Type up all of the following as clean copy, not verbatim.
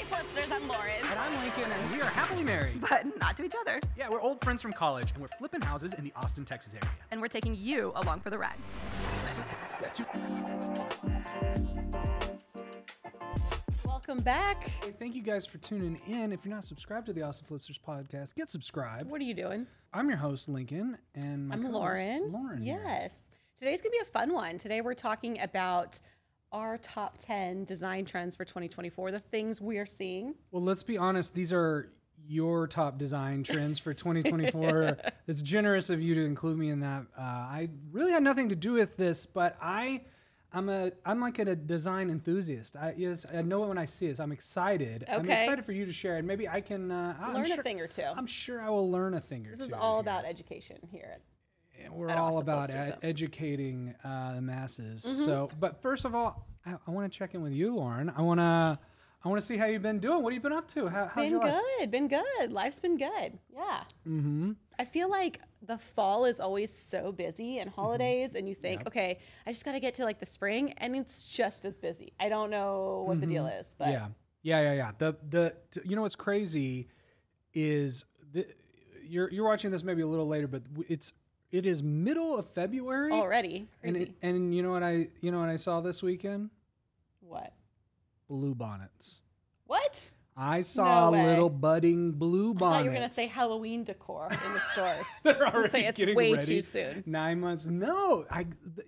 Flipsters. I'm Lauren. And I'm Lincoln, and we are happily married. But not to each other. Yeah, we're old friends from college, and we're flipping houses in the Austin, Texas area. And we're taking you along for the ride. Welcome back. Hey, thank you guys for tuning in. If you're not subscribed to the Austin Flipsters podcast, get subscribed. What are you doing? I'm your host, Lincoln, and I'm Lauren. Lauren. Yes. Today's going to be a fun one. Today we're talking about our top 10 design trends for 2024, the things we are seeing. Well, let's be honest. These are your top design trends for 2024. It's generous of you to include me in that. I really had nothing to do with this, but I'm like a design enthusiast. I know it when I see it. So I'm excited. Okay. I'm excited for you to share it. Maybe I can learn a thing or two. I'm sure I will learn a thing or two. This is all about education here. We're all about educating the masses. Mm-hmm. So, but first of all, I want to check in with you, Lauren. I want to see how you've been doing. What have you been up to? How's your life? Been good. Life's been good. Yeah. Mm-hmm. I feel like the fall is always so busy and holidays, and you think, okay, I just got to get to like the spring, and it's just as busy. I don't know what the deal is, but yeah. You know what's crazy is you're watching this maybe a little later, but it is middle of February already. Crazy. And you know what I saw this weekend? What? Blue bonnets. What? I saw little budding blue bonnets. I thought you were going to say Halloween decor in the stores. They're already say it's getting way ready. too soon. 9 months. No,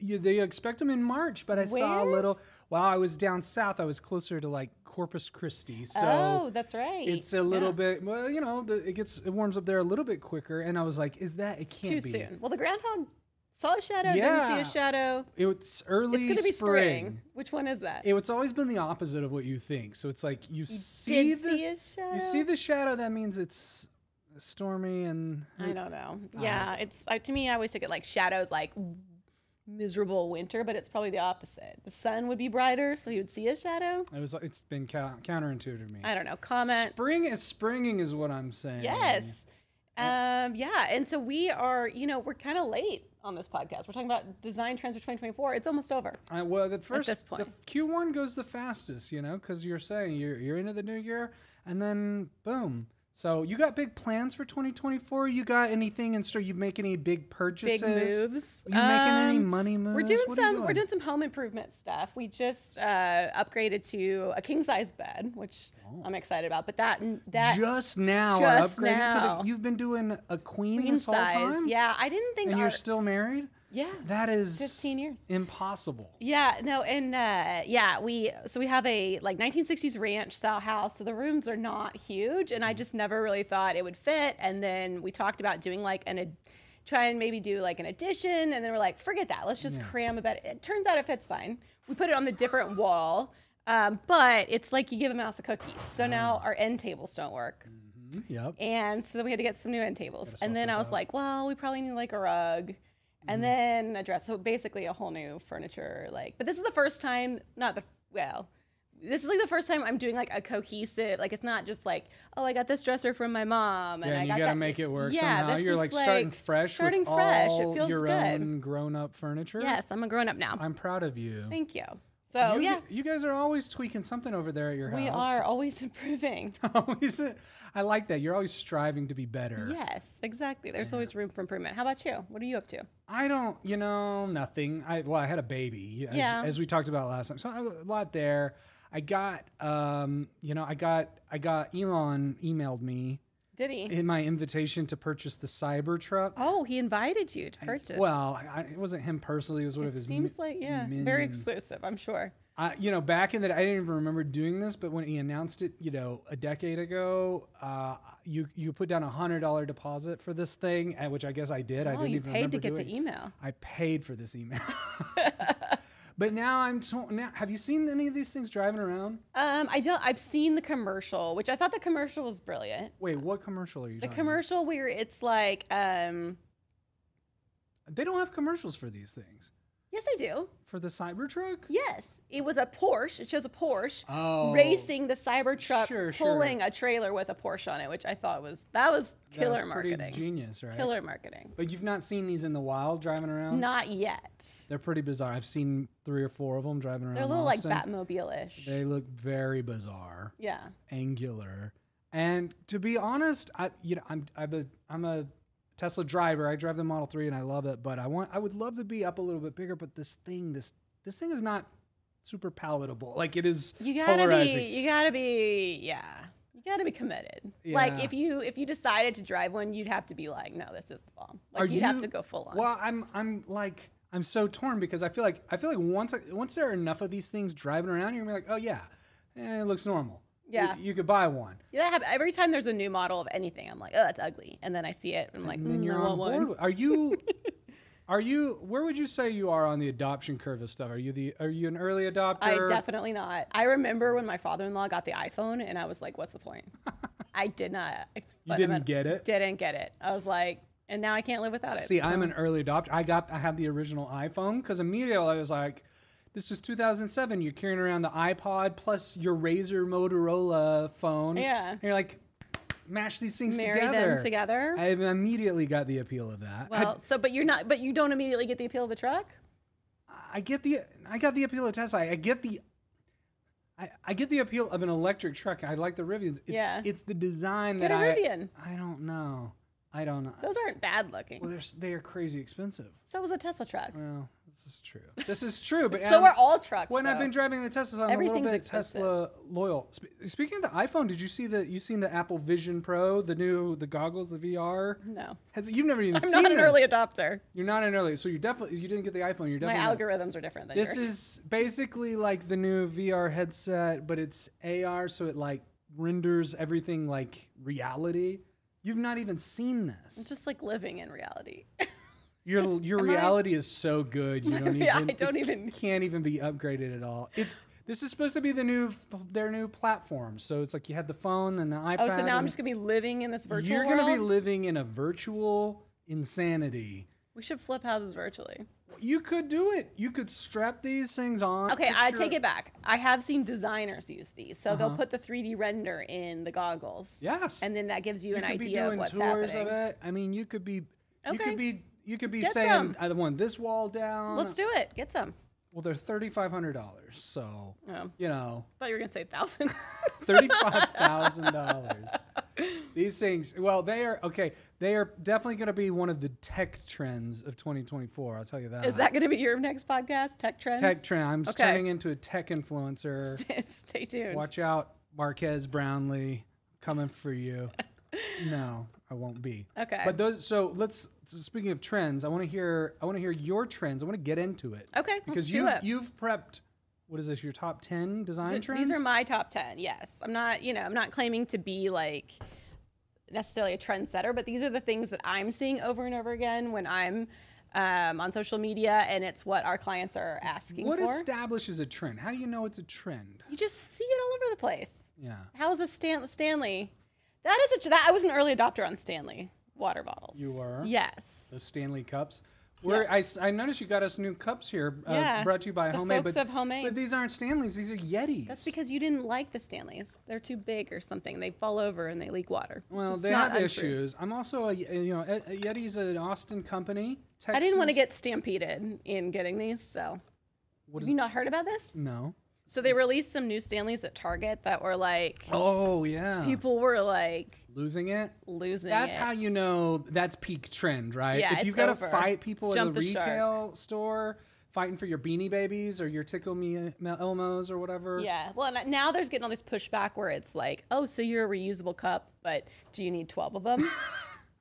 they expect them in March, but I saw a little. While I was down south, I was closer to like Corpus Christi. So that's right. It's a little bit. Well, you know, it warms up there a little bit quicker, and I was like, "Is that? It can't be too soon." Well, the groundhog saw a shadow, didn't see a shadow. It's early. It's going to be spring. Which one is that? It's always been the opposite of what you think. So it's like you see a shadow. You see the shadow. That means it's stormy, and I don't know. Yeah, it's to me. I always took it like shadows, like miserable winter, but it's probably the opposite. The sun would be brighter, so you would see a shadow. It's been counterintuitive to me. I don't know. Comment. Spring is springing, is what I'm saying. Yes. Yeah. And so we are, we're kind of late on this podcast. We're talking about design trends for 2024. It's almost over. Well, at this point, the Q1 goes the fastest, because you're saying you're into the new year, and then boom. So you got big plans for 2024? You got anything in store? You make any big purchases? Big moves? Are you making any money moves? We're doing some home improvement stuff. We just upgraded to a king size bed, which I'm excited about. But that just now are upgraded to you've been doing a queen this whole size. Time? Yeah, I didn't think. And you're still married? Yeah. That is 15 years. Impossible. Yeah, no, and we have a like 1960s ranch style house, so the rooms are not huge, and I just never really thought it would fit. And then we talked about doing like try and maybe do like an addition, and then we're like, forget that, let's just cram a bed. It turns out it fits fine. We put it on the different wall, but it's like you give a mouse a cookie. So now our end tables don't work. Mm-hmm. Yep. And so we had to get some new end tables, and then I was like, well, we probably need like a rug. And then a dress, so basically a whole new furniture. But this is the first time, this is like the first time I'm doing like a cohesive, like it's not just like, oh, I got this dresser from my mom. And you gotta make it work somehow. This you're like starting fresh with It all feels your good. Own grown-up furniture. Yes, I'm a grown-up now. I'm proud of you. Thank you. So you guys are always tweaking something over there at your house. We are always improving. I like that. You're always striving to be better. Yes, exactly. There's always room for improvement. How about you? What are you up to? I don't, nothing. I had a baby, as we talked about last time. So a lot there. I got, Elon emailed me. Did he? In my invitation to purchase the Cybertruck. Oh, he invited you to purchase. It wasn't him personally. It was one of his seems like, minions. Very exclusive, I'm sure. Back in I didn't even remember doing this, but when he announced it, a decade ago, you put down $100 deposit for this thing, which I guess I did. I didn't even remember doing. You paid to get the email. I paid for this email. But now have you seen any of these things driving around? I don't. I've seen the commercial, which I thought the commercial was brilliant. Wait, what commercial are you talking about? The commercial where it's like, they don't have commercials for these things. Yes, I do. For the Cybertruck? Yes, it was a Porsche. It shows a Porsche Oh. racing the Cybertruck, Sure, pulling a trailer with a Porsche on it, which I thought was killer marketing. Pretty genius, right? Killer marketing. But you've not seen these in the wild driving around? Not yet. They're pretty bizarre. I've seen 3 or 4 of them driving around. They're a little Austin. like Batmobile-ish. They look very bizarre. Yeah. Angular. And to be honest, I'm a Tesla driver. I drive the Model 3 and I love it, but I would love to be up a little bit bigger, but this thing is not super palatable. Like it is polarizing. You gotta be committed. Yeah. Like if you decided to drive one, you'd have to be like, no, this is the bomb. Like you'd have to go full on. Well, I'm so torn because I feel like once there are enough of these things driving around, you're gonna be like, oh yeah, it looks normal. Yeah. You could buy one. Yeah, that happens. Every time there's a new model of anything, I'm like, oh, that's ugly. And then I see it, and I'm like, then you're I on want board. one. Are you? Where would you say you are on the adoption curve of stuff? Are you an early adopter? I definitely not. I remember when my father-in-law got the iPhone, and I was like, what's the point? I did not. You didn't get it? Didn't get it. I was like, and now I can't live without it. See, I'm an early adopter. I had the original iPhone because immediately I was like, this was 2007. You're carrying around the iPod plus your Razr Motorola phone. Yeah. And you're like, mash these things Marry together. them together. I immediately got the appeal of that. Well, but you don't immediately get the appeal of the truck? I got the appeal of Tesla. I get the appeal of an electric truck. I like the Rivians. It's the design Get that a Rivian. I don't know. Those aren't bad looking. Well, they are crazy expensive. So was a Tesla truck. Well, this is true. But so we're all trucks. When though. I've been driving the Teslas, I'm a little bit Tesla loyal. Speaking of the iPhone, did you see you've seen the Apple Vision Pro, the goggles, the VR? No. You've never even seen I'm not an this. early adopter. You're not an early, so you didn't get the iPhone. You're definitely My algorithms are different than yours. This is basically like the new VR headset, but it's AR, so it like renders everything like reality. You've not even seen this. It's just like living in reality. Your reality is so good. You don't even. Can't even be upgraded at all. This is supposed to be their new platform. So it's like you had the phone and the iPad. Oh, so now I'm just gonna be living in this virtual world? You're gonna be living in a virtual insanity. We should flip houses virtually. You could do it. You could strap these things on. Okay, I take it back. I have seen designers use these. So they'll put the 3D render in the goggles. Yes. And then that gives you an idea of what's tours happening. Of it. I mean, you could be Get saying, some. I want this wall down. Let's do it. Get some. Well, they're $3,500. So, you know. I thought you were going to say $1,000. $35,000. These things, well, they are definitely going to be one of the tech trends of 2024. I'll tell you that. Is that going to be your next podcast? Tech trends? Tech trend. I'm turning into a tech influencer. Stay tuned. Watch out, Marquez Brownlee, coming for you. No, I won't be. Okay. But speaking of trends, I want to hear your trends. I want to get into it. Okay. Because you've prepped, what is this, your top 10 design trends? These are my top 10. Yes. I'm not claiming to be like necessarily a trendsetter, but these are the things that I'm seeing over and over again when I'm on social media, and it's what our clients are asking for. What establishes a trend? How do you know it's a trend? You just see it all over the place. Yeah. How is a Stanley? I was an early adopter on Stanley water bottles. You were? Yes. The Stanley cups. I noticed you got us new cups here, brought to you by Homemade. Folks of Homemade. But these aren't Stanleys; these are Yetis. That's because you didn't like the Stanleys. They're too big or something. They fall over and they leak water. Well, they have issues. I'm also a Yeti's an Austin company. Texas. I didn't want to get stampeded in getting these, so. Have you not heard about this? No. So they released some new Stanleys at Target that were like, oh yeah, people were like losing it. That's how you know that's peak trend, right? Yeah, if you've got to fight people in the retail store, fighting for your Beanie Babies or your Tickle Me Elmos or whatever. Yeah. Well, now there's getting all this pushback where it's like, oh, so you're a reusable cup, but do you need 12 of them?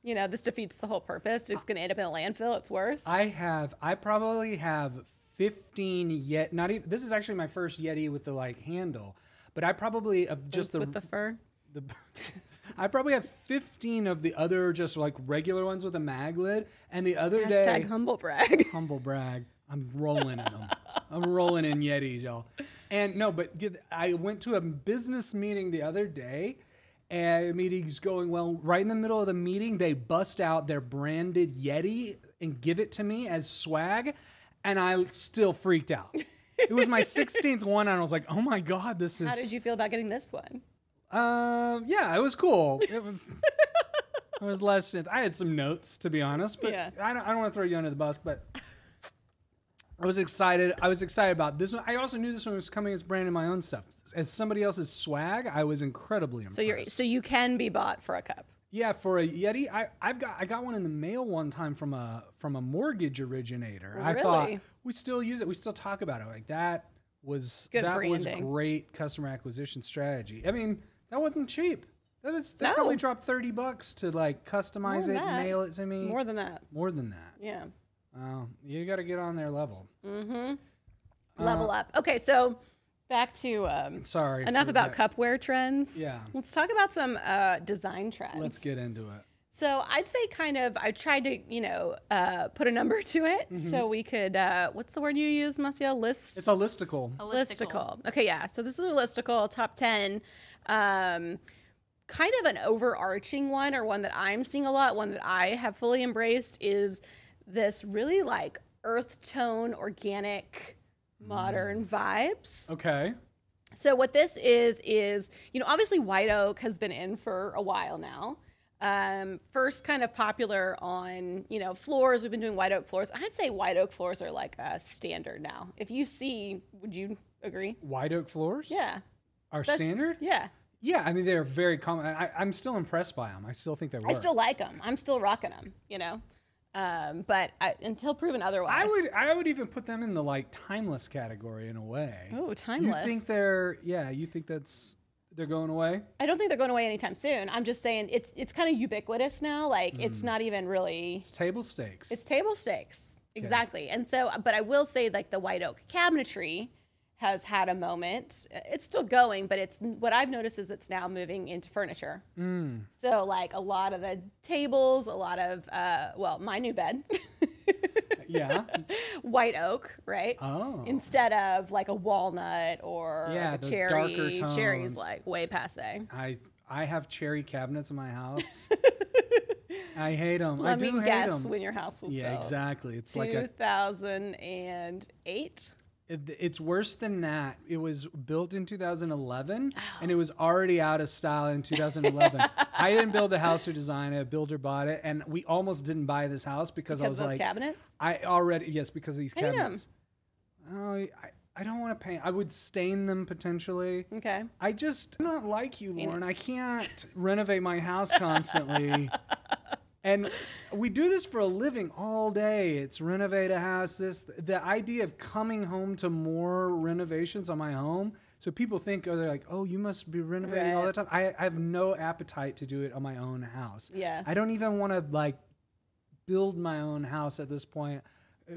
This defeats the whole purpose. It's going to end up in a landfill. It's worse. I probably have 15 yet. Not even. This is actually my first Yeti with the handle, but I probably have just with the fur. I probably have 15 of the other just regular ones with a mag lid. And the other day, hashtag humble brag. Humble brag. I'm rolling in them. I'm rolling in Yetis, y'all. And no, but I went to a business meeting the other day. And the meeting's going well. Right in the middle of the meeting, they bust out their branded Yeti and give it to me as swag. and I still freaked out. It was my 16th one, and I was like, "Oh my god, this is." How did you feel about getting this one? Yeah, it was cool. It was. It was less. I had some notes, to be honest, but I don't want to throw you under the bus, but. I was excited. I was excited about this one. I also knew this one was coming as brand in my own stuff. As somebody else's swag, I was incredibly impressed. So you can be bought for a cup. Yeah, for a Yeti, I got one in the mail one time from a mortgage originator. Really? I thought we still use it. We still talk about it. Like that was great customer acquisition strategy. I mean, that wasn't cheap. That probably dropped $30 to like customize it, and mail it to me. More than that. More than that. Yeah. You got to get on their level. Mm-hmm. Level up. Okay, so back to enough about cupware trends. Yeah. Let's talk about some design trends. Let's get into it. So I'd say I tried to, put a number to it so we could, what's the word you use, Massiel? List? It's a listicle. Listicle. Okay, yeah. So this is a listicle, top 10. Kind of an overarching one, or one that I'm seeing a lot, one that I have fully embraced, is this really like earth tone, organic, modern vibes. Okay. So what this is, obviously white oak has been in for a while now. First kind of popular on, floors. We've been doing white oak floors. I'd say white oak floors are like a standard now. If you see, would you agree? White oak floors? Yeah. That's standard? Yeah. Yeah, I mean, they're very common. I'm still impressed by them. I still think they work. I still like them. I'm still rocking them, but until proven otherwise. I would even put them in the like timeless category in a way. Oh, timeless. You think they're going away? I don't think they're going away anytime soon. I'm just saying it's kind of ubiquitous now. Like it's not even really. It's table stakes. It's table stakes. Exactly. Okay. And so, but I will say like the white oak cabinetry has had a moment. It's still going, but what I've noticed is it's now moving into furniture. So like a lot of the tables, a lot of, my new bed. Yeah. White oak, right? Oh. Instead of like a walnut or like a cherry. Darker tones. Cherry's like way passe. I have cherry cabinets in my house. I hate them. Let me guess when your house was built. Yeah, exactly. It's 2008. It's worse than that. It was built in 2011, and it was already out of style in 2011. I didn't build the house or design it. A builder bought it, and we almost didn't buy this house because I was of those like, cabinets? Because of these cabinets. Oh, I don't want to paint. I would stain them potentially. Okay. I just do not like you, Lauren. I can't renovate my house constantly. And we do this for a living all day. It's renovate a house. The idea of coming home to more renovations on my home. So people think, they're like, oh, you must be renovating all the time. I have no appetite to do it on my own house. Yeah. I don't even want to like build my own house at this point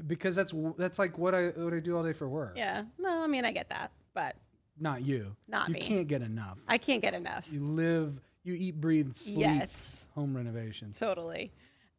because that's like what I do all day for work. Yeah. No, I mean, I get that, but not you. Not me. You can't get enough. I can't get enough. You eat, breathe, sleep. Yes. Home renovations. Totally.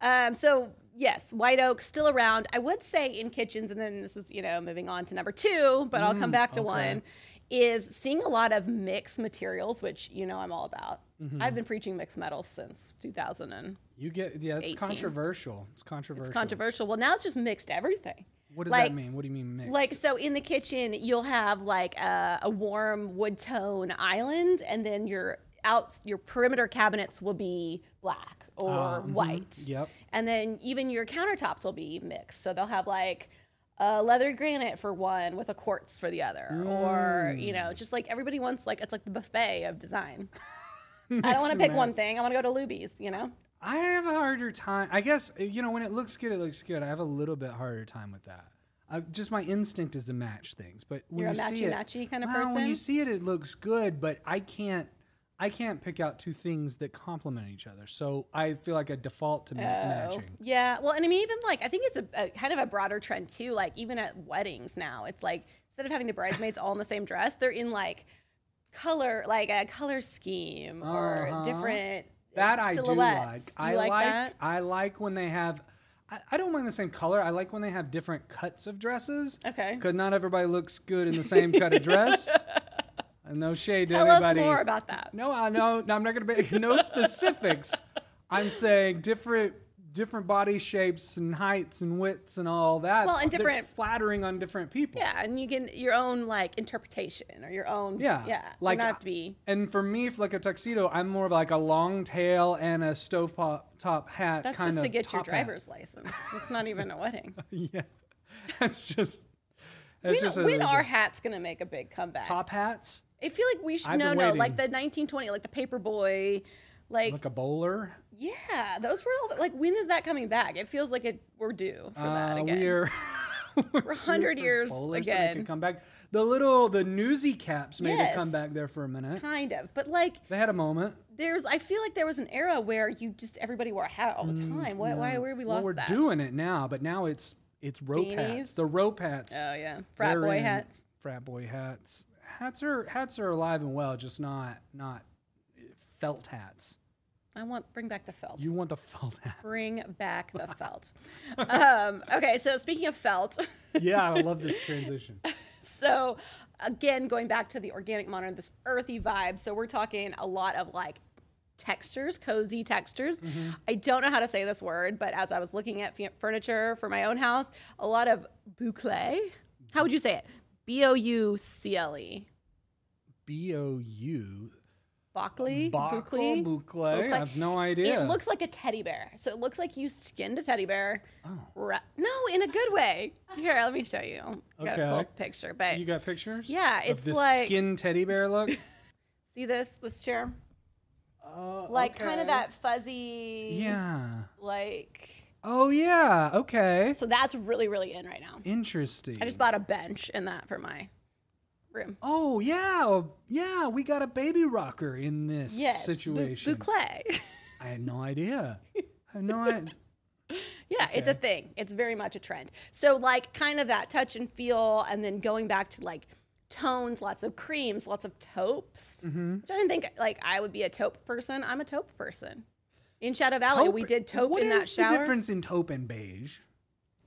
So yes, white oak still around. I would say in kitchens, and then this is, moving on to number 2, but I'll come back to one, is seeing a lot of mixed materials, which, I'm all about. Mm-hmm. I've been preaching mixed metals since 2000. It's controversial. It's controversial. Well, now it's just mixed everything. What does that mean? What do you mean mixed? Like, so in the kitchen, you'll have like a warm wood tone island, and then your perimeter cabinets will be black or white. Yep. And then even your countertops will be mixed. So they'll have like a leathered granite for one with a quartz for the other. Or, just like everybody wants, like, it's like the buffet of design. I don't want to pick one thing. I want to go to Luby's, I have a harder time. I guess, when it looks good, it looks good. I have a little bit harder time with that. Just my instinct is to match things. But when you're a matchy-matchy kind of person? When you see it, it looks good, but I can't pick out two things that complement each other. So I feel like a default to matching. Yeah. Well, and I mean, even like, I think it's a kind of a broader trend too. Like even at weddings now, it's like, instead of having the bridesmaids all in the same dress, they're in like color, like a color scheme or different silhouettes. I do like. That? I like when they have, I don't mind the same color. I like when they have different cuts of dresses. Okay. Because not everybody looks good in the same cut of dress. No shade to Tell anybody. us more about that. No, I'm not going to be no specifics. I'm saying different different body shapes and heights and widths and all that. Well, and that's different flattering on different people. Yeah, and you get your own like interpretation or your own. Yeah. Like not have to be. And for me, for like a tuxedo, I'm more of like a long tail and a top hat. That's kind just of to get your top hat. driver's license. It's not even a wedding. Yeah, that's just. When are hats gonna make a big comeback? Top hats. I feel like we should. I've been No, waiting. like the 1920, like the paper boy, Like a bowler. Yeah, those were all like. When is that coming back? It feels like we're due for that again. We're 100 years bowlers again. To make a comeback. The newsy caps made a comeback there for a minute. Kind of, but like they had a moment. I feel like there was an era where everybody wore a hat all the time. Where we lost we're that? Doing it now, but now it's rope Beanies? hats. The rope hats. Oh yeah, frat boy hats. Frat boy hats. Hats are alive and well, just not felt hats. Bring back the felt. You want the felt hats. Bring back the felt. Okay, so speaking of felt. Yeah, I love this transition. So again, going back to the organic modern, this earthy vibe. So we're talking a lot of like textures, cozy textures. Mm-hmm. I don't know how to say this word, but as I was looking at furniture for my own house, a lot of boucle. How would you say it? Boucle. Bou. Boucle. I have no idea. It looks like a teddy bear. So it looks like you skinned a teddy bear. Oh. No, in a good way. Here, let me show you. I gotta pull up a picture. But you got pictures? Yeah, of it's this like skin teddy bear look. See this chair? Like kind of that fuzzy. Yeah. Like. Oh yeah. Okay. So that's really, really in right now. Interesting. I just bought a bench in that for my room. Oh yeah. We got a baby rocker in this situation. Boucle. I had no idea. Yeah, it's a thing. It's very much a trend. So like kind of that touch and feel, and then going back to like tones, lots of creams, lots of taupes. Mm-hmm. Which I didn't think like I would be a taupe person. I'm a taupe person. In Shadow Valley, we did taupe in that shower. What is the difference in taupe and beige?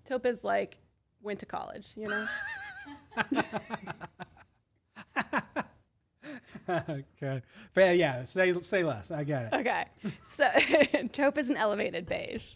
Taupe is like went to college, you know? Okay. But yeah, say less. I got it. Okay. So taupe is an elevated beige.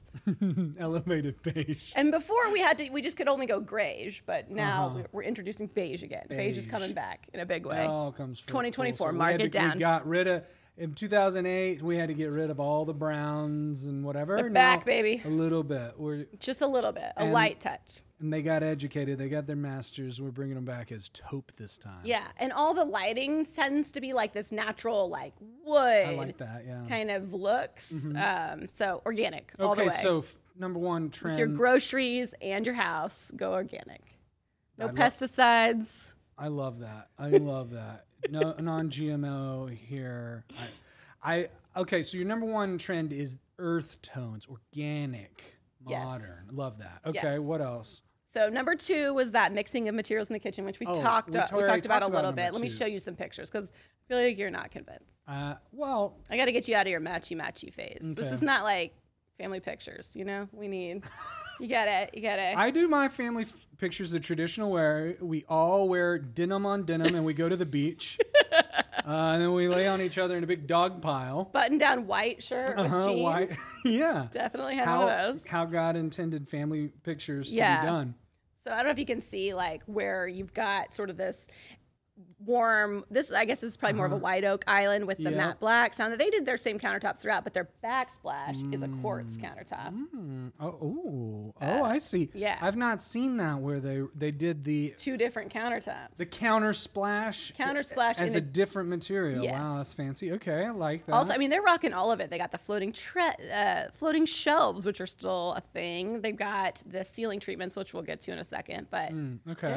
Elevated beige. And before we just could only go grayish, but now we're introducing beige again. Beige is coming back in a big way. It all comes 2024, so mark it down. We got rid of, in 2008, we had to get rid of all the browns and whatever. They're back, baby. A little bit. Just a little bit. A light touch. And they got educated. They got their masters. We're bringing them back as taupe this time. Yeah, and all the lighting tends to be like this natural, like wood. I like that. Yeah. Kind of looks. So organic all the way. Okay, so number one trend. With your groceries and your house, go organic. No pesticides. I love that. I love that. No non-GMO here. Okay, so your number one trend is earth tones, organic, modern. Yes. Love that. Okay, Yes. what else? So number 2 was that mixing of materials in the kitchen, which we talked about a little bit. Let me show you some pictures because I feel like you're not convinced. Well, I got to get you out of your matchy phase. Okay. This is not like family pictures, you know? We need, you gotta. I do my family pictures the traditional way. We all wear denim on denim and we go to the beach. And then we lay on each other in a big dog pile. Button down white shirt with jeans. White. Yeah. Definitely had one of those. How God intended family pictures to be done. So I don't know if you can see like where you've got sort of this warm, this I guess is probably more of a white oak island with the matte black. So they did their same countertops throughout, but their backsplash is a quartz countertop. I see. Yeah. I've not seen that where they did the 2 different countertops. the countersplash as a different material. Yes. Wow, that's fancy. Okay, I like that. Also, I mean, they're rocking all of it. They got the floating shelves, which are still a thing. They've got the ceiling treatments, which we'll get to in a second. But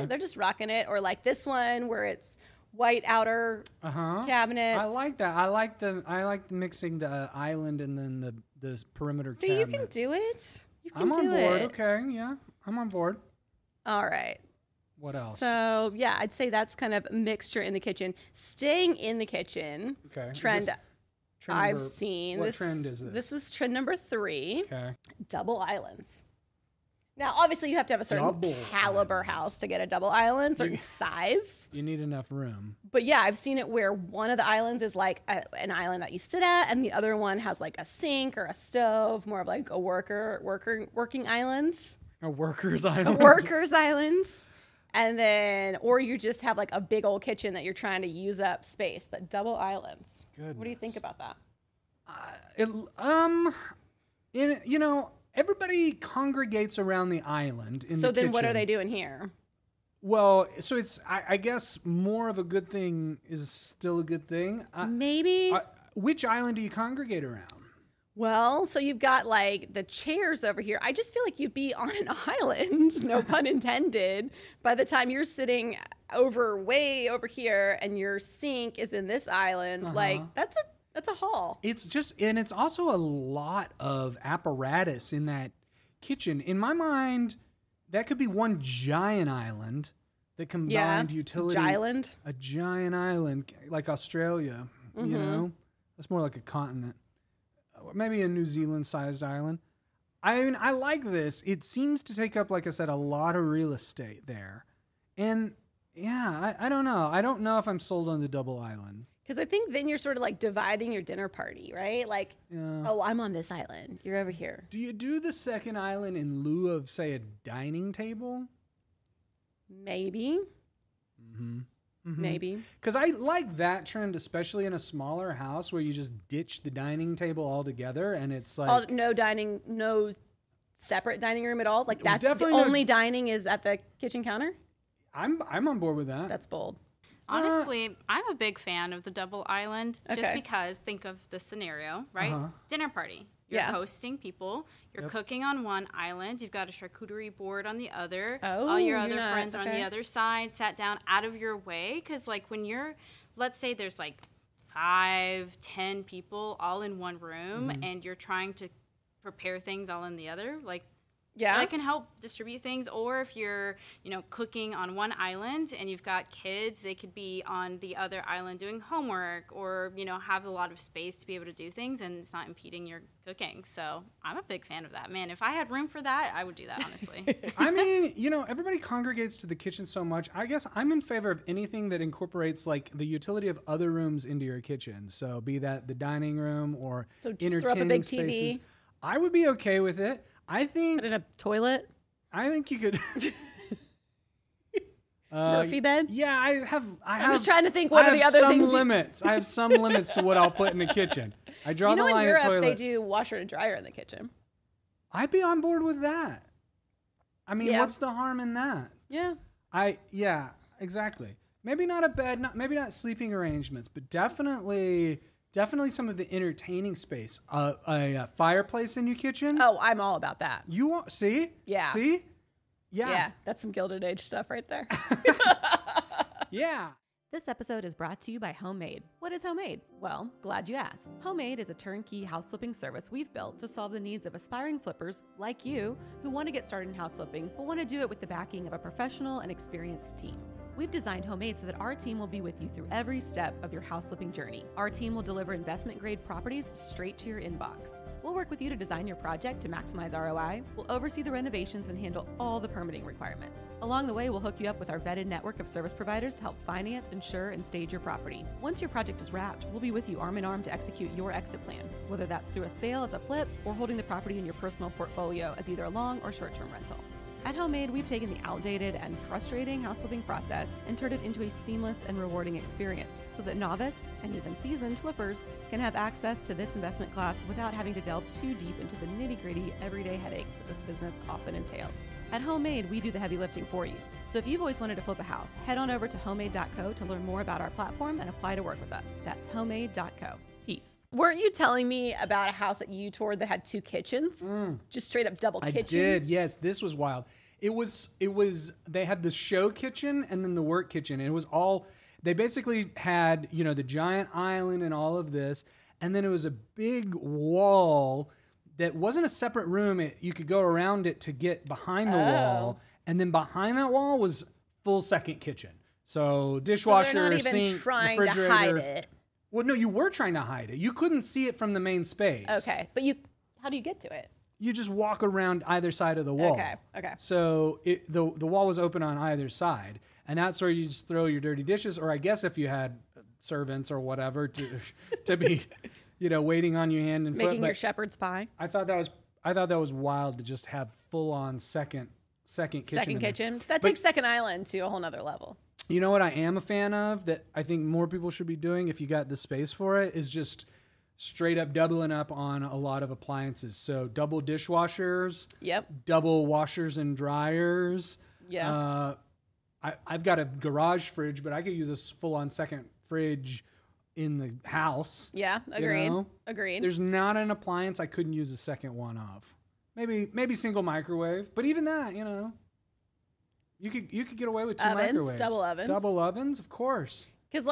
they're just rocking it. Or like this one where it's white outer cabinets. I like that. I like mixing the island and then the perimeter So cabinets. you can do it. I'm on board. Okay, yeah, I'm on board. All right. What else? So yeah, I'd say that's kind of mixture in the kitchen. Staying in the kitchen. Okay. Trend I've seen. What trend is this? This is trend number 3. Okay. Double islands. Now, obviously, you have to have a certain Double caliber islands. house to get a double island, certain size. You need enough room. But yeah, I've seen it where one of the islands is like an island that you sit at, and the other one has like a sink or a stove, more of like a working island. A worker's island. A worker's island. And then, or you just have like a big old kitchen that you're trying to use up space, but double islands. Goodness. What do you think about that? Everybody congregates around the island in So the then what are kitchen. they doing here? Well, so it's, I guess more of a good thing is still a good thing. Maybe. Which island do you congregate around? Well, so you've got like the chairs over here. I just feel like you'd be on an island, no pun intended, by the time you're sitting way over here and your sink is in this island. Like that's a haul. It's just, and it's also a lot of apparatus in that kitchen. In my mind, that could be one giant island that combined utility. Giant. A giant island, like Australia, you know? That's more like a continent. Maybe a New Zealand-sized island. I mean, I like this. It seems to take up, like I said, a lot of real estate there. And, yeah, I don't know. I don't know if I'm sold on the double island. Because I think then you're sort of like dividing your dinner party, right? Like, oh, I'm on this island. You're over here. Do you do the second island in lieu of, say, a dining table? Maybe. Maybe. Because I like that trend, especially in a smaller house where you just ditch the dining table altogether, and it's like no separate dining room at all. Like that's Definitely the no- only dining is at the kitchen counter. I'm on board with that. That's bold. Honestly, I'm a big fan of the double island just Okay. because think of the scenario, right? Dinner party. You're Yeah. hosting people. You're cooking on one island. You've got a charcuterie board on the other. Oh, all your you're other not- friends are on the okay. other side, sat down out of your way. Because, like, when you're, let's say there's like 5, 10 people all in one room and you're trying to prepare things all in the other, like, Yeah. that can help distribute things. Or if you're, cooking on one island and you've got kids, they could be on the other island doing homework or, have a lot of space to be able to do things and it's not impeding your cooking. So I'm a big fan of that. Man, if I had room for that, I would do that, honestly. I mean, everybody congregates to the kitchen so much. I guess I'm in favor of anything that incorporates like the utility of other rooms into your kitchen. So be that the dining room or So just throw up a entertaining big spaces. TV. I would be okay with it. I think Put in a toilet. I think you could Murphy bed. Yeah, I'm just trying to think what are the other things you- limits. I have some limits to what I'll put in the kitchen. I draw the In line Europe at toilet. they do washer and dryer in the kitchen. I'd be on board with that. I mean, Yeah. what's the harm in that? Yeah. Yeah, exactly. Maybe not a bed, maybe not sleeping arrangements, but definitely some of the entertaining space. A fireplace in your kitchen. Oh, I'm all about that. You want see? Yeah. See? Yeah, that's some Gilded Age stuff right there. Yeah. This episode is brought to you by Homemade. What is Homemade? Well, glad you asked. Homemade is a turnkey house flipping service we've built to solve the needs of aspiring flippers like you who want to get started in house flipping but want to do it with the backing of a professional and experienced team. We've designed Homemade so that our team will be with you through every step of your house flipping journey. Our team will deliver investment grade properties straight to your inbox. We'll work with you to design your project to maximize ROI. We'll oversee the renovations and handle all the permitting requirements. Along the way, we'll hook you up with our vetted network of service providers to help finance, insure, and stage your property. Once your project is wrapped, we'll be with you arm in arm to execute your exit plan, whether that's through a sale as a flip or holding the property in your personal portfolio as either a long or short-term rental. At Homemade, we've taken the outdated and frustrating house flipping process and turned it into a seamless and rewarding experience so that novice and even seasoned flippers can have access to this investment class without having to delve too deep into the nitty-gritty everyday headaches that this business often entails. At Homemade, we do the heavy lifting for you. So if you've always wanted to flip a house, head on over to homemade.co to learn more about our platform and apply to work with us. That's homemade.co. Peace. Weren't you telling me about a house that you toured that had 2 kitchens? Just straight up double kitchens? I did. Yes, this was wild. It was they had the show kitchen and then the work kitchen. And it was all, they basically had, the giant island and all of this. And then it was a big wall that wasn't a separate room. You could go around it to get behind the wall. And then behind that wall was full second kitchen. So dishwasher, so they're not even sink, trying refrigerator. to hide it. Well, no, you were trying to hide it. You couldn't see it from the main space. Okay, but how do you get to it? you just walk around either side of the wall. Okay. So the wall was open on either side, and that's where you just throw your dirty dishes, or I guess if you had servants or whatever to be, waiting on your hand and foot. Making your shepherd's pie. I thought that was wild to just have full on second kitchen. Second kitchen. That takes second island to a whole nother level. You know what I am a fan of that I think more people should be doing if you got the space for it is just straight up doubling up on a lot of appliances. So double dishwashers. Yep. Double washers and dryers. Yeah. I've got a garage fridge, but I could use a full on second fridge in the house. Yeah. Agreed. There's not an appliance I couldn't use a second one of. Maybe single microwave, but even that, you could get away with two microwaves. Double ovens, of course. Because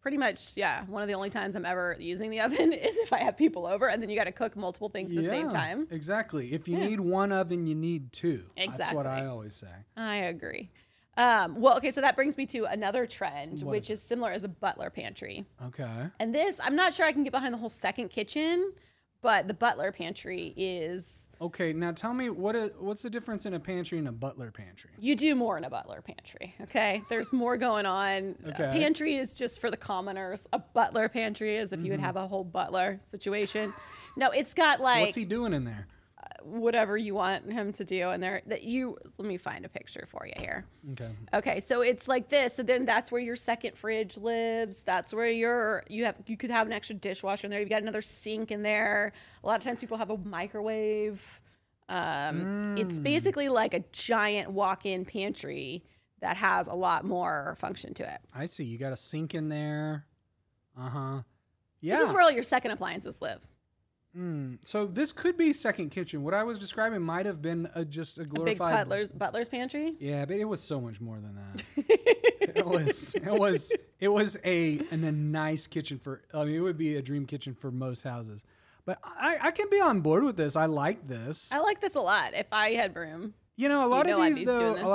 pretty much, one of the only times I'm ever using the oven is if I have people over, and then you got to cook multiple things at the same time. Exactly. If you need one oven, you need two. Exactly. That's what I always say. I agree. So that brings me to another trend, which is similar as a butler pantry. Okay. And this, I'm not sure I can get behind the whole second kitchen, but the butler pantry is... Okay, now tell me, what's the difference in a pantry and a butler pantry? You do more in a butler pantry, okay? There's more going on. Okay. A pantry is just for the commoners. A butler pantry is if you would have a whole butler situation. No, it's got What's he doing in there? Whatever you want him to do in there. Let me find a picture for you here. Okay, so it's like this. So then that's where your second fridge lives. That's where you could have an extra dishwasher in there. You've got another sink in there. A lot of times people have a microwave. It's basically like a giant walk-in pantry that has a lot more function to it. I see. You got a sink in there. Yeah. This is where all your second appliances live. So this could be second kitchen. What I was describing might have been just a glorified a big butler's pantry. Yeah, but it was so much more than that. it was a nice kitchen it would be a dream kitchen for most houses. But I can be on board with this. I like this. I like this a lot. If I had room. A lot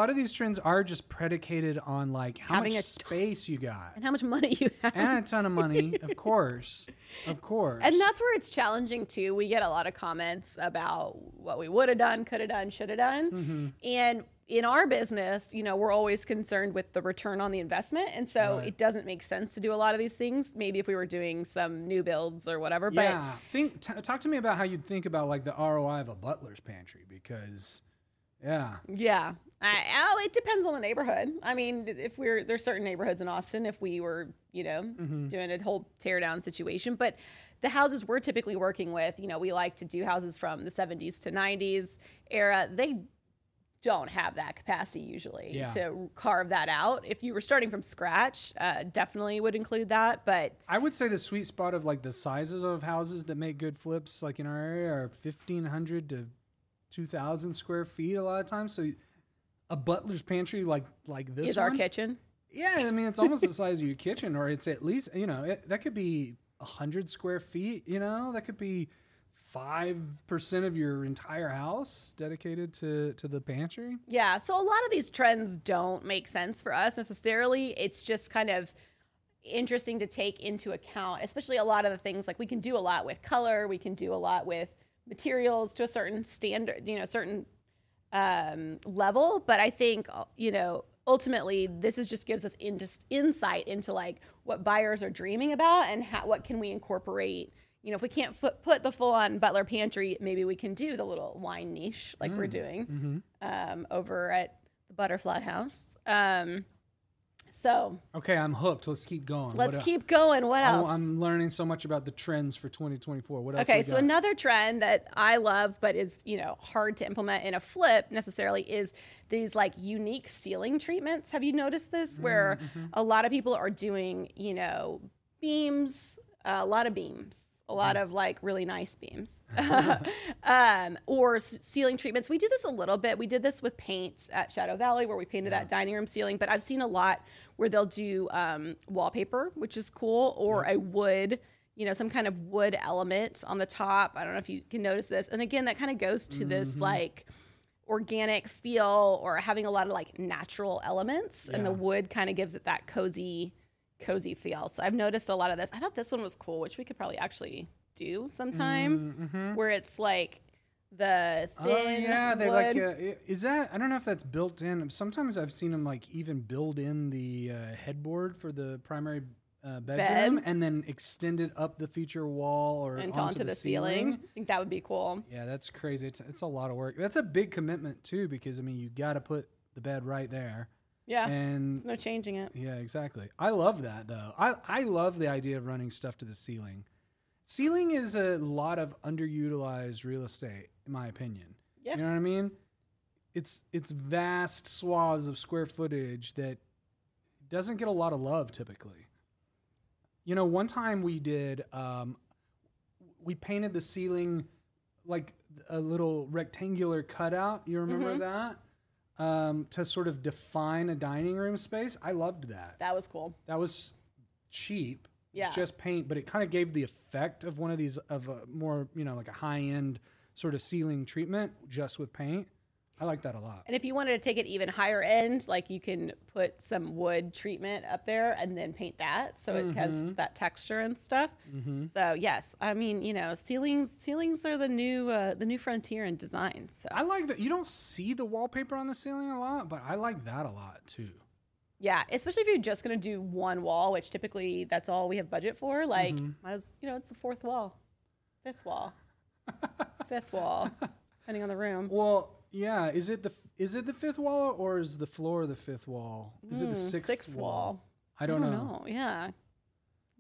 of these trends are just predicated on like how much space you got and how much money you have, and a ton of money, of course. And that's where it's challenging too. We get a lot of comments about what we would have done, could have done, should have done, and in our business, we're always concerned with the return on the investment, and so it doesn't make sense to do a lot of these things. Maybe if we were doing some new builds or whatever. Yeah, talk to me about how you'd think about like the ROI of a butler's pantry because. Yeah. It depends on the neighborhood. I mean, there's certain neighborhoods in Austin if we were, doing a whole tear down situation, but the houses we're typically working with, we like to do houses from the 70s to 90s era. They don't have that capacity usually to carve that out. If you were starting from scratch, definitely would include that. But I would say the sweet spot of like the sizes of houses that make good flips, like in our area, are 1,500 to 2,000 square feet a lot of times. So a butler's pantry like this is our kitchen. Yeah, I mean, it's almost the size of your kitchen, or it's at least, that could be 100 square feet, that could be 5% of your entire house dedicated to the pantry. Yeah, so a lot of these trends don't make sense for us necessarily. It's just kind of interesting to take into account, especially a lot of the things like we can do a lot with color, we can do a lot with materials to a certain standard, certain level. But I think, ultimately this just gives us insight into like what buyers are dreaming about and what can we incorporate. If we can't put the full on butler pantry, maybe we can do the little wine niche like we're doing over at the Butterfly House. Okay, I'm hooked. Let's keep going. Let's keep going. What else? I'm learning so much about the trends for 2024. What else? Okay, so another trend that I love, but is hard to implement in a flip necessarily, is these like unique ceiling treatments. Have you noticed this? Where a lot of people are doing, beams, a lot of beams. A lot of like really nice beams or ceiling treatments. We do this a little bit. We did this with paint at Shadow Valley where we painted that dining room ceiling, but I've seen a lot where they'll do wallpaper, which is cool, or a wood, some kind of wood element on the top. I don't know if you can notice this. And again, that kind of goes to this like organic feel or having a lot of like natural elements and the wood kind of gives it that cozy feel. So I've noticed a lot of this. I thought this one was cool, which we could probably actually do sometime, where it's like the thin they wood. like. Is that? I don't know if that's built in. Sometimes I've seen them like even build in the headboard for the primary bedroom and then extend it up the feature wall or and onto the ceiling. I think that would be cool. Yeah, that's crazy. It's a lot of work. That's a big commitment too, because I mean you got to put the bed right there. Yeah, and there's no changing it. Yeah, exactly. I love that though. I love the idea of running stuff to the ceiling. Ceiling is a lot of underutilized real estate, in my opinion. Yeah. You know what I mean? It's vast swaths of square footage that doesn't get a lot of love typically. You know, one time we did, we painted the ceiling like a little rectangular cutout. You remember that? To sort of define a dining room space. I loved that. That was cool. That was cheap. Yeah. Just paint, but it kind of gave the effect of one of these, of a more, you know, like a high-end sort of ceiling treatment just with paint. I like that a lot. And if you wanted to take it even higher end, like you can put some wood treatment up there and then paint that so it has that texture and stuff. So yes, I mean, you know, ceilings are the new frontier in design. So I like that. You don't see the wallpaper on the ceiling a lot, but I like that a lot too. Yeah, especially if you're just gonna do one wall, which typically that's all we have budget for. Like, might as, you know, it's the fourth wall, fifth wall, depending on the room. Well, yeah. Is it the fifth wall or is the floor the fifth wall? Is it the sixth wall? I don't know. Yeah.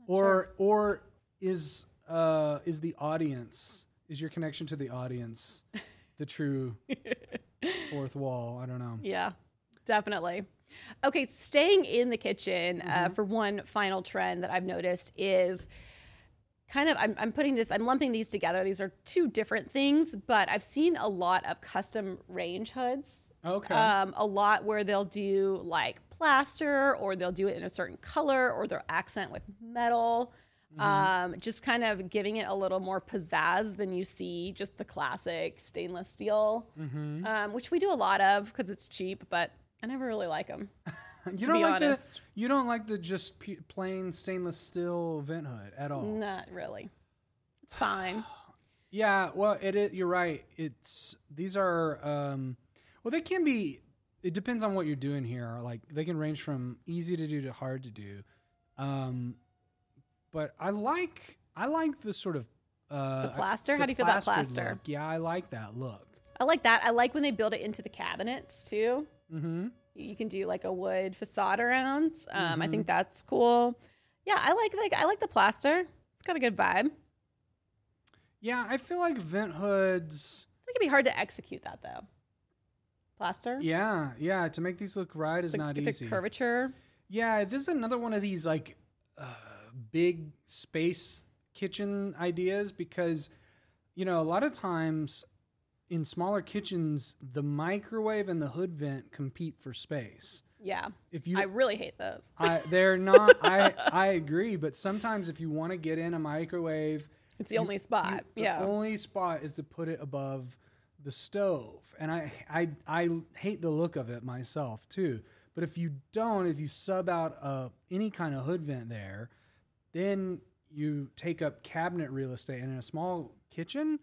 Or is the audience, is your connection to the audience the true fourth wall? I don't know. Yeah, definitely. Okay, staying in the kitchen for one final trend that I've noticed is kind of, I'm lumping these together. These are two different things, but I've seen a lot of custom range hoods. Okay. A lot where they'll do like plaster, or they'll do it in a certain color, or they'll accent with metal. Just kind of giving it a little more pizzazz than you see just the classic stainless steel, which we do a lot of because it's cheap, but I never really like them. You don't like the just plain stainless steel vent hood at all. Not really. It's fine. Yeah, well, you're right. These are well, they can be. It depends on what you're doing here. Like they can range from easy to do to hard to do. But I like the sort of the plaster. How do you feel about plaster? Look. Yeah, I like that look. I like that. I like when they build it into the cabinets too. You can do like a wood facade around. I think that's cool. Yeah, I like the plaster. It's got a good vibe. Yeah, I feel like vent hoods. I think it'd be hard to execute that though. Plaster. Yeah. To make these look right is not easy. The curvature. Yeah, this is another one of these like big space kitchen ideas because, you know, a lot of times in smaller kitchens, the microwave and the hood vent compete for space. Yeah. I really hate those. They're not. I agree, but sometimes if you want to get in a microwave, it's the only spot. The only spot is to put it above the stove, and I hate the look of it myself too. But if you sub out any kind of hood vent there, then you take up cabinet real estate. And in a small kitchen,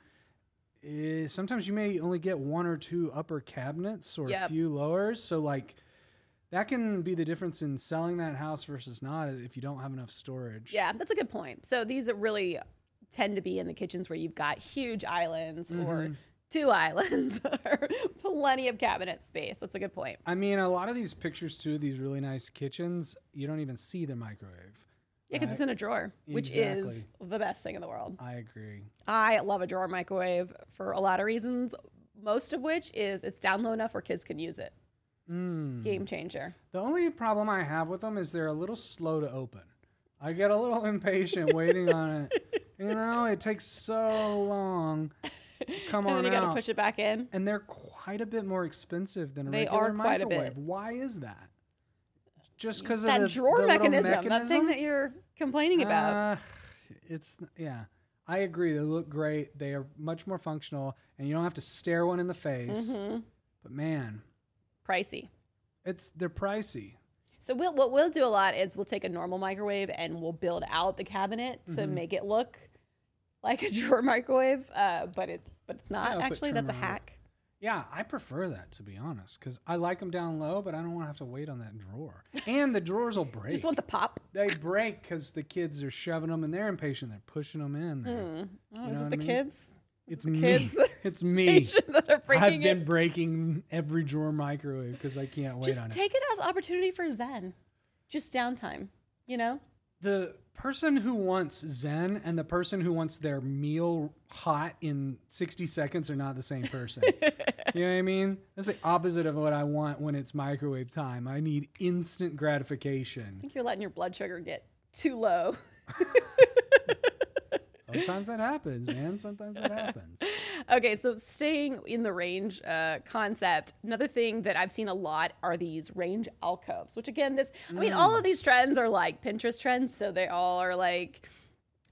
sometimes you may only get one or two upper cabinets or a few lowers. So like that can be the difference in selling that house versus not if you don't have enough storage. Yeah, that's a good point. So these really tend to be in the kitchens where you've got huge islands or two islands or plenty of cabinet space. That's a good point. I mean, a lot of these pictures too, these really nice kitchens, you don't even see the microwave. Yeah, because it's in a drawer, which is the best thing in the world. I agree. I love a drawer microwave for a lot of reasons, most of which is it's down low enough where kids can use it. Game changer. The only problem I have with them is they're a little slow to open. I get a little impatient waiting on it. You know, it takes so long. Come on out. And then you got to push it back in. And they're quite a bit more expensive than a regular microwave. They are quite a bit. Why is that? Just because of that drawer mechanism, that thing that you're complaining about. I agree. They look great. They are much more functional, and you don't have to stare one in the face. But man, pricey. They're pricey. So what we'll do a lot is we'll take a normal microwave and we'll build out the cabinet to make it look like a drawer microwave, but it's not Yeah, I'll put actually. That's a trimmer on it. hack. Yeah, I prefer that, to be honest, because I like them down low, but I don't want to have to wait on that drawer. And the drawers will break. Just want the pop. They break because the kids are shoving them, and they're impatient. They're pushing them in there. Oh, You is know it what the I mean? kids? It's the me. kids that are It's me. patient that are breaking I've been it? breaking every drawer microwave because I can't wait Just on it. take it as opportunity for zen. Just downtime, you know? The person who wants zen and the person who wants their meal hot in 60 seconds are not the same person. You know what I mean? That's the opposite of what I want when it's microwave time. I need instant I gratification. think you're letting your blood sugar get too low. Sometimes that happens, man. Sometimes that happens. Okay, so staying in the range concept, another thing that I've seen a lot are these range alcoves, which again, I mean, all of these trends are like Pinterest trends, so they all are like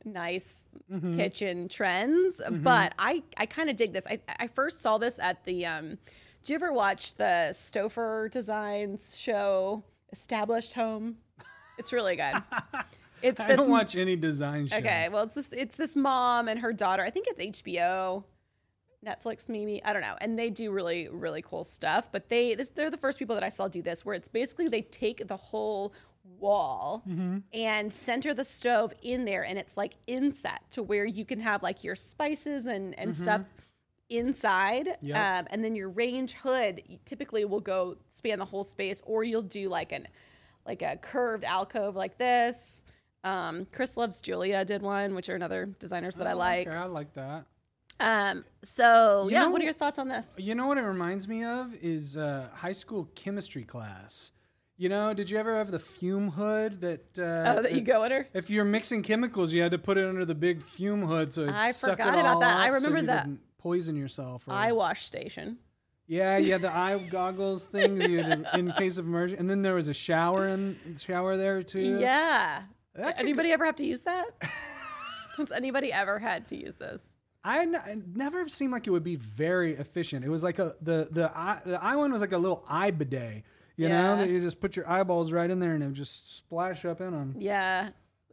nice kitchen trends, but I kind of dig this. I first saw this at the, do you ever watch the Stouffer Designs show, Established Home? It's really good. I don't watch any design shows. Okay, well, it's this mom and her daughter. I think it's HBO, Netflix, maybe. I don't know. And they do really, really cool stuff. But they're the first people that I saw do this, where it's basically they take the whole wall and center the stove in there, and it's like inset to where you can have like your spices and stuff inside. Yep. And then your range hood typically will go span the whole space, or you'll do like a curved alcove like this. Chris Loves Julia did one, which are another designers that I like. Okay, I like that. So You yeah, know- what are your thoughts on this? You know what it reminds me of is high school chemistry class. You know, did you ever have the fume hood that? That you go under? If you're mixing chemicals, you had to put it under the big fume hood so it I suck it forgot about all that. I up remember so you that. didn't poison yourself. Or, Eye wash station. yeah, the eye goggles thing that you had in case of emergency, and then there was a shower there too. Yeah. That could Anybody ever have to use that? Has anybody ever had to use this? It never seemed like it would be very efficient. It was like the eye one was like a little eye bidet, you know, that you just put your eyeballs right in there and it would just splash up in them. Yeah.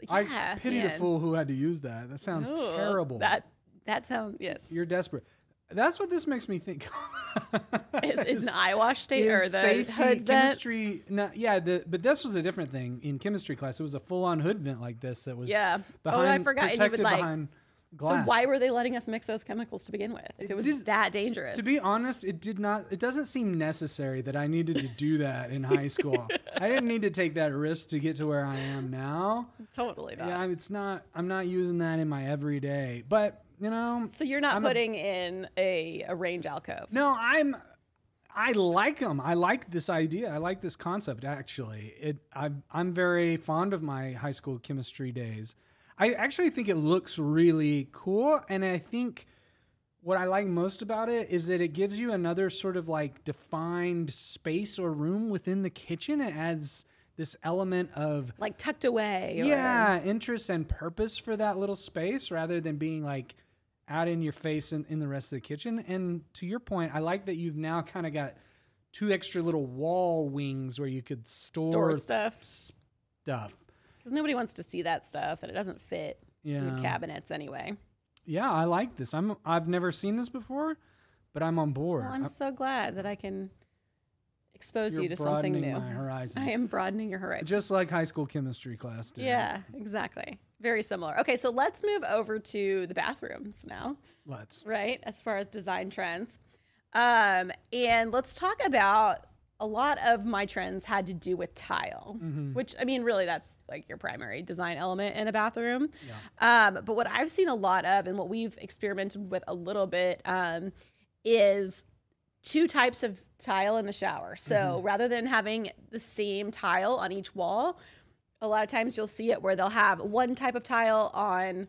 I pity the fool who had to use that. That sounds terrible. That sounds, yes. You're desperate. That's what this makes me think. Is an eye wash state or the safety hood vent? chemistry? No, yeah, but this was a different thing in chemistry class. It was a full-on hood vent like this that was Yeah. behind, I forgot. And you protected would like. behind glass. So why were they letting us mix those chemicals to begin with? If it was that dangerous. To be honest, it doesn't seem necessary that I needed to do that in high school. I didn't need to take that risk to get to where I am now. Totally not. Yeah, I'm not using that in my everyday. But, you know. So you're not putting in a range alcove. No, I like them. I like this idea. I like this concept, actually. I'm very fond of my high school chemistry days. I actually think it looks really cool, and I think what I like most about it is that it gives you another sort of like defined space or room within the kitchen. It adds this element of like tucked away. Interest and purpose for that little space rather than being like out in your face in the rest of the kitchen. And to your point, I like that you've now kind of got 2 extra little wall wings where you could store stuff. Because nobody wants to see that stuff, and it doesn't fit in your cabinets anyway. Yeah, I like this. I've never seen this before, but I'm on board. Well, I'm so glad that I can expose You're you to something new. broadening my horizons. I am broadening your horizons. Just like high school chemistry class did. Yeah, exactly. Very similar. Okay, so let's move over to the bathrooms now. Right, as far as design trends. And let's talk about a lot of my trends had to do with tile, which, I mean, really that's like your primary design element in a bathroom. Yeah. But what I've seen a lot of and what we've experimented with a little bit is 2 types of tile in the shower. So rather than having the same tile on each wall, a lot of times you'll see it where they'll have one type of tile on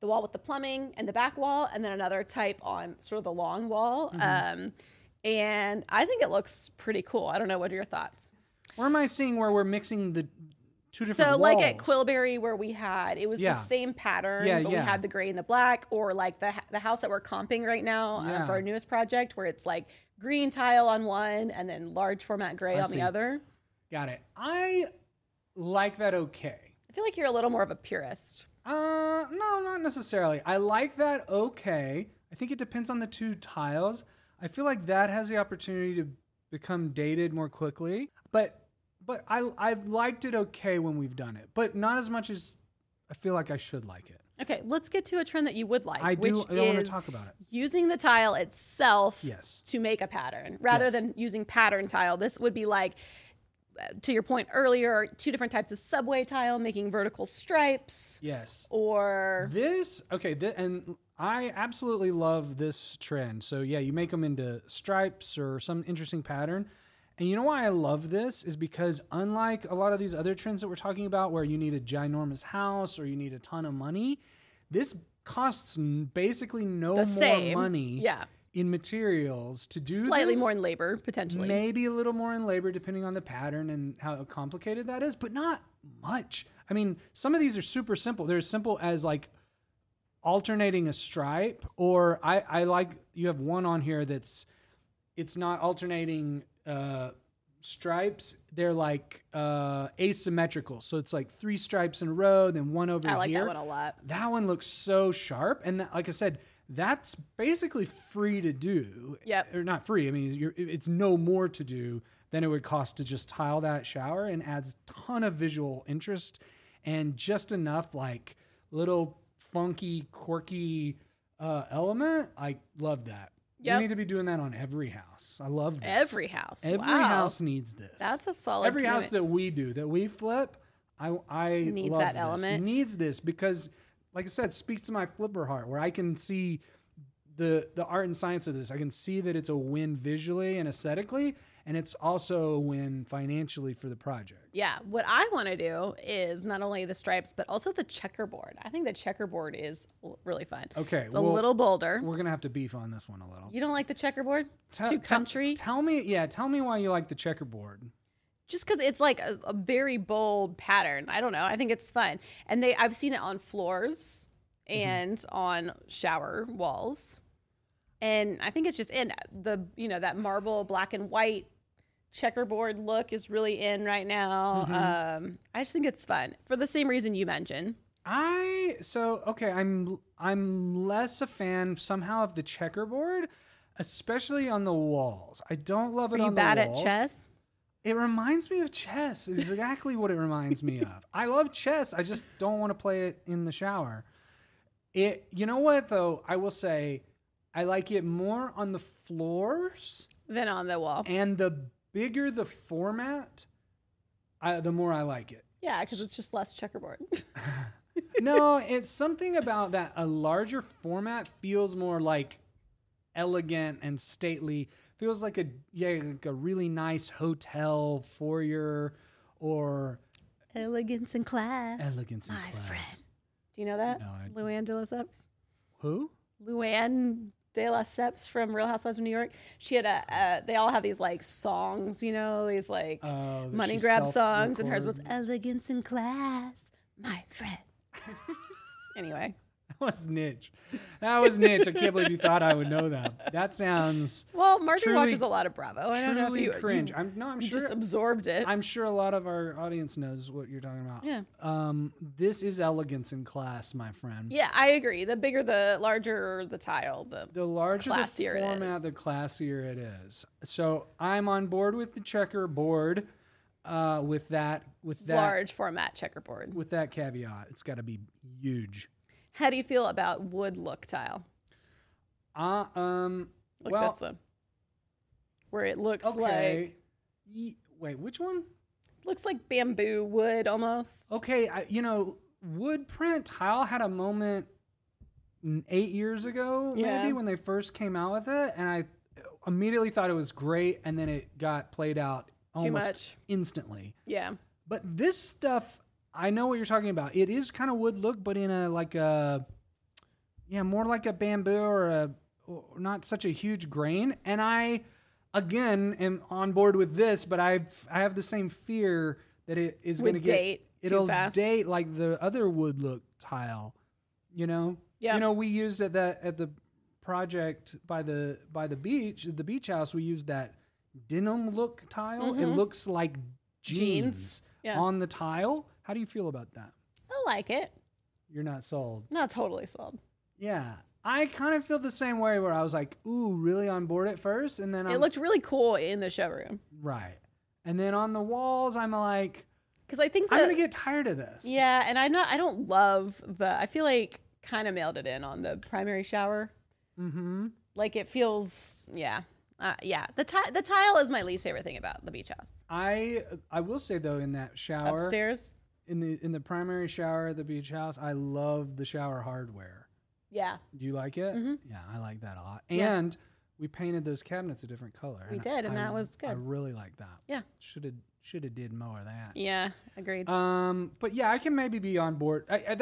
the wall with the plumbing and the back wall, and then another type on sort of the long wall. And I think it looks pretty cool. I don't know. What are your thoughts? Where am I seeing where we're mixing the 2 different So walls? like at Quillberry where it was the same pattern, but we had the gray and the black, or like the house that we're comping right now for our newest project where it's like green tile on one and then large format gray on the other. Got it. I like that okay. I feel like you're a little more of a purist. No, not necessarily. I like that. Okay. I think it depends on the two tiles. I feel like that has the opportunity to become dated more quickly. But I've liked it okay when we've done it, but not as much as I feel like I should like it. Okay, let's get to a trend that you would like. I do. Which I want is to talk about it. using the tile itself Yes. to make a pattern rather Yes. than using pattern tile. This would be like, to your point earlier, two different types of subway tile, making vertical stripes. Yes. Or And I absolutely love this trend. So yeah, you make them into stripes or some interesting pattern. And you know why I love this is because unlike a lot of these other trends that we're talking about where you need a ginormous house or you need a ton of money, this costs basically no more money in materials to do slightly this. more in labor, potentially. Maybe a little more in labor depending on the pattern and how complicated that is, but not much. I mean, some of these are super simple. They're as simple as like alternating a stripe, or I like, you have one on here it's not alternating stripes. They're like asymmetrical. So it's like 3 stripes in a row, then one over here. I like that one a lot. That one looks so sharp. And that, like I said, that's basically free to do. Yep. Or not free. I mean, it's no more to do than it would cost to just tile that shower, and adds a ton of visual interest and just enough like little funky, quirky element. I love that. Yep. We need to be doing that on every house. I love this. Every house. Every house needs this. That's a solid Every house commitment. that we do, that we flip, I Needs love that this. element. Needs this because, like I said, it speaks to my flipper heart, where I can see the art and science of this. I can see that it's a win visually and aesthetically, and it's also a win financially for the project. Yeah, what I want to do is not only the stripes, but also the checkerboard. I think the checkerboard is really fun. Okay. It's a little bolder. We're going to have to beef on this one a little. You don't like the checkerboard? It's too country? Tell me why you like the checkerboard. Just because it's like a very bold pattern. I don't know. I think it's fun. And I've seen it on floors and on shower walls. And I think it's just in that marble black and white checkerboard look is really in right now. I just think it's fun for the same reason you mentioned. I'm less a fan somehow of the checkerboard, especially on the walls. I don't love it on the walls. Are you bad at chess? It reminds me of chess. Is exactly what it reminds me of. I love chess. I just don't want to play it in the shower. You know what though? I will say I like it more on the floors than on the wall. And the bigger the format, the more I like it. Yeah, because it's just less checkerboard. No, it's something about that. A larger format feels more like elegant and stately. Feels like a really nice hotel foyer or elegance and class. Elegance and my class. friend. Do you know that? No, Luann de Lesseps. Who? Luann de Lesseps from Real Housewives of New York. She had they all have these like songs, these like money grab songs, and hers was elegance and class, my friend. Anyway. That was niche. I can't believe you thought I would know that. That sounds well. Marjorie watches a lot of Bravo. I don't know if you cringe. I'm sure just absorbed it. I'm sure a lot of our audience knows what you're talking about. Yeah. This is elegance in class, my friend. Yeah, I agree. The bigger, the larger the tile, the larger classier the format, the classier it is. So I'm on board with the checkerboard. With that large format checkerboard. With that caveat, it's got to be huge. How do you feel about wood look tile? Like this one, where it looks like. Wait, which one? Looks like bamboo wood almost. Okay, wood print tile had a moment 8 years ago, maybe when they first came out with it, and I immediately thought it was great, and then it got played out almost instantly. Yeah, but this stuff. I know what you're talking about. It is kind of wood look, but in more like a bamboo or not such a huge grain. And I, again, am on board with this, but I have the same fear that it is going to it'll date like the other wood look tile. Yeah. We used at the project by the beach house. We used that denim look tile. It looks like jeans. On the tile. How do you feel about that? I like it. You're not sold. Not totally sold. Yeah. I kind of feel the same way where I was like, ooh, really on board at first. And then It looked really cool in the showroom. right. And then on the walls, I'm like, because I think I'm going to get tired of this. Yeah. And I don't love I feel like kind of mailed it in on the primary shower. Mm-hmm. Like it feels, yeah. The tile is my least favorite thing about the beach house. I will say though, in that shower Upstairs. in the primary shower at the beach house, I love the shower hardware. Yeah. Do you like it? Mm-hmm. Yeah, I like that a lot. Yeah. And we painted those cabinets a different color. We did, and that was good. I really like that. Yeah. Should have did more of that. Yeah, agreed. But yeah, I can maybe be on board. I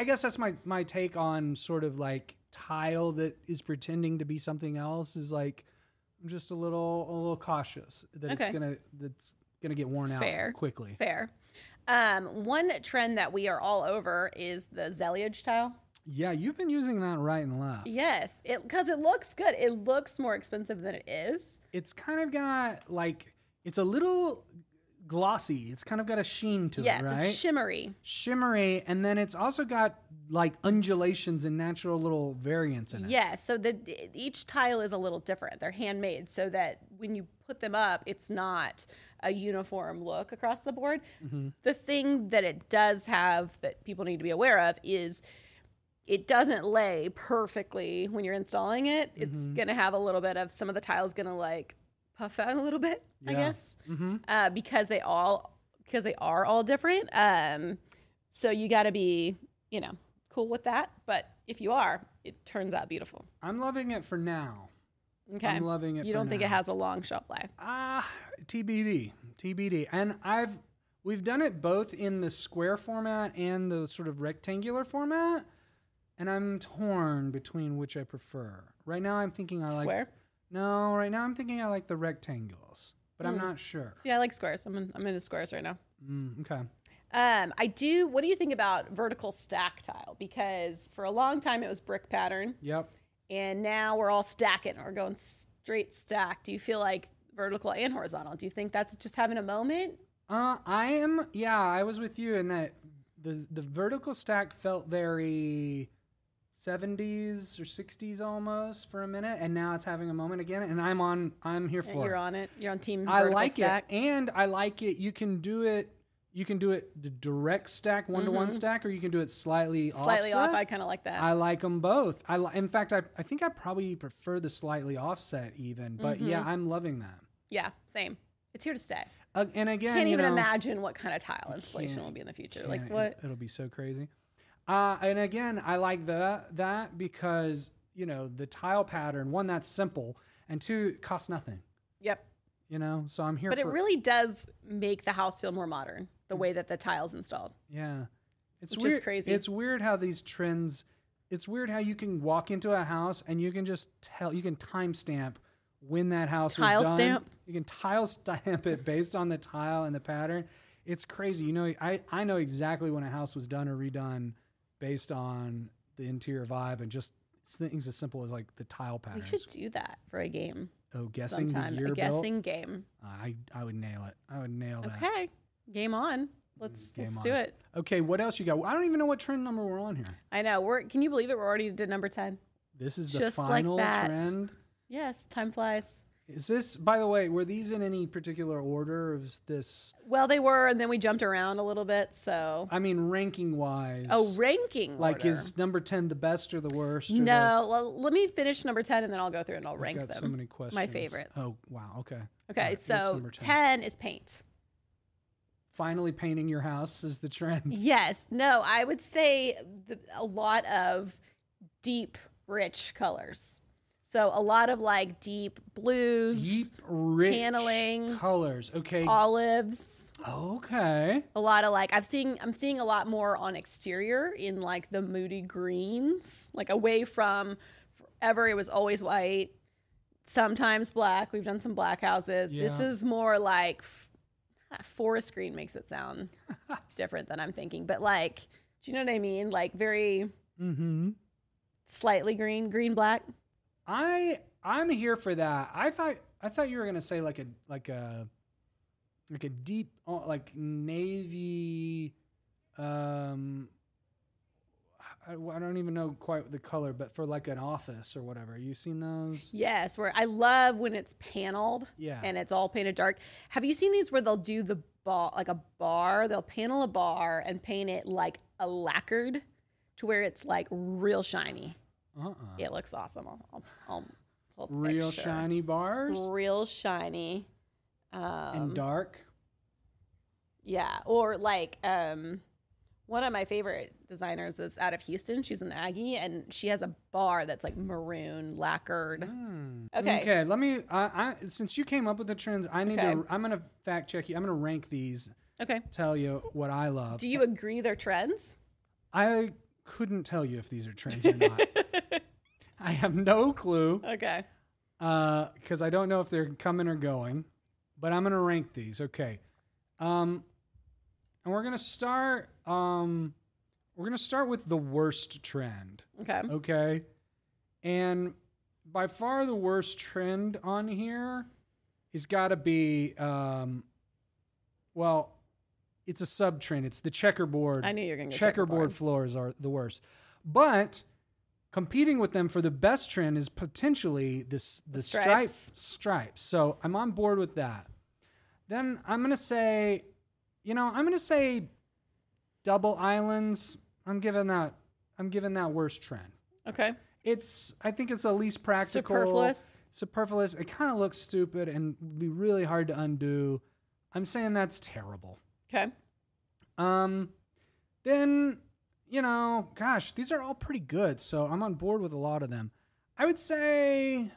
guess that's my take on sort of like tile that is pretending to be something else. Is like I'm just a little cautious that that's gonna get worn out quickly. Fair. One trend that we are all over is the Zeliage tile. Yeah, you've been using that right and left. Yes, because it looks good. It looks more expensive than it is. It's kind of got like it's a little glossy. It's kind of got a sheen to it, right? It's shimmery, and then it's also got like undulations and natural little variants in it. Yes, so each tile is a little different. They're handmade so that when you put them up, it's not a uniform look across the board. Mm-hmm. The thing that it does have that people need to be aware of is it doesn't lay perfectly when you're installing it. It's going to have a little bit of some of the tiles going to like puff out a little bit, I guess, because they are all different. So you got to be, cool with that. But if you are, it turns out beautiful. I'm loving it for now. Okay. I'm loving it. You don't think it has a long shelf life? TBD. And we've done it both in the square format and the sort of rectangular format. And I'm torn between which I prefer. Right now, I'm thinking Square? Right now I'm thinking I like the rectangles, but I'm not sure. See, I like squares. I'm into squares right now. Okay. I do. What do you think about vertical stack tile? Because for a long time it was brick pattern. Yep. And now we're all stacking. We're going straight stack. Do you feel like vertical and horizontal? Do you think that's just having a moment? I was with you in that the vertical stack felt very 70s or 60s almost for a minute, and now it's having a moment again, and I'm here for it. You're on it. You're on team I vertical like stack. it, and I like it. You can do it the direct stack, one-to-one stack, or you can do it slightly off. I kind of like that. I like them both. In fact, I think I probably prefer the slightly offset even, but yeah, I'm loving that. Yeah, same. It's here to stay. And again, can't even imagine what kind of tile installation will be in the future. Like what? It'll be so crazy. And again, I like that because, the tile pattern, one, that's simple, and two, it costs nothing. Yep. So I'm here But it really does make the house feel more modern, the way that the tile's installed. Yeah. It's which weird. is crazy. It's weird how these trends, it's weird how you can walk into a house and you can just you can timestamp when that house was done. Tile stamp? You can tile stamp it based on the tile and the pattern. It's crazy. I know exactly when a house was done or redone based on the interior vibe and just things as simple as like the tile patterns. We should do that for a game. Oh, guessing sometime. the year a guessing built? game. I would nail it. I would nail that. Okay, game on. Let's do it. Okay, what else you got? I don't even know what trend number we're on here. I know. Can you believe it? We're already to number 10. This is the Just final like that. trend. Yes, time flies. Is this, by the way, were these in any particular order? Or is this? Well, they were, and then we jumped around a little bit. So I mean, ranking wise. Oh, ranking like order. Is number 10 the best or the worst? Or No, well, let me finish number 10, and then I'll go through and I'll rank got them. So many questions. My favorites. Oh wow. Okay. Okay, All right, so number 10 is paint. Finally painting your house is the trend. Yes. No, I would say a lot of deep, rich colors. So a lot of like deep blues, Deep, rich paneling, colors. Okay. olives. Okay. A lot of like I'm seeing a lot more on exterior in like the moody greens, like away from forever it was always white, sometimes black. We've done some black houses. Yeah. This is more like forest green makes it sound different than I'm thinking, but like, do you know what I mean? Like very slightly green, black. I'm here for that. I thought you were gonna say like a deep like navy. even know quite the color, but for like an office or whatever. You seen those? Yes, where I love when it's paneled. Yeah. And it's all painted dark. Have you seen these where they'll do the bar, like a bar? They'll panel a bar and paint it like a lacquered to where it's like real shiny. It looks awesome. I'll pull a real picture. shiny bars. Real shiny. And dark. Yeah, or like one of my favorite designers is out of Houston. She's an Aggie, and she has a bar that's like maroon lacquered. Okay. Let me. Since you came up with the trends, I need Okay. to. I'm gonna fact check you. I'm gonna rank these. Okay. Tell you what I love. Do you agree they're trends? I couldn't tell you if these are trends or not. I have no clue. Okay. Because I don't know if they're coming or going. But I'm gonna rank these. Okay. And we're gonna start. We're gonna start with the worst trend. Okay. Okay. And by far the worst trend on here has got to be. Well, it's a sub trend. It's the checkerboard. I knew you were going to go checkerboard floors are the worst. But competing with them for the best trend is potentially the stripes. So I'm on board with that. Then I'm going to say, double islands. I'm giving that worst trend. Okay. I think it's the least practical. Superfluous. It kind of looks stupid and would be really hard to undo. I'm saying that's terrible. Okay. Then, gosh, these are all pretty good. So I'm on board with a lot of them. I would say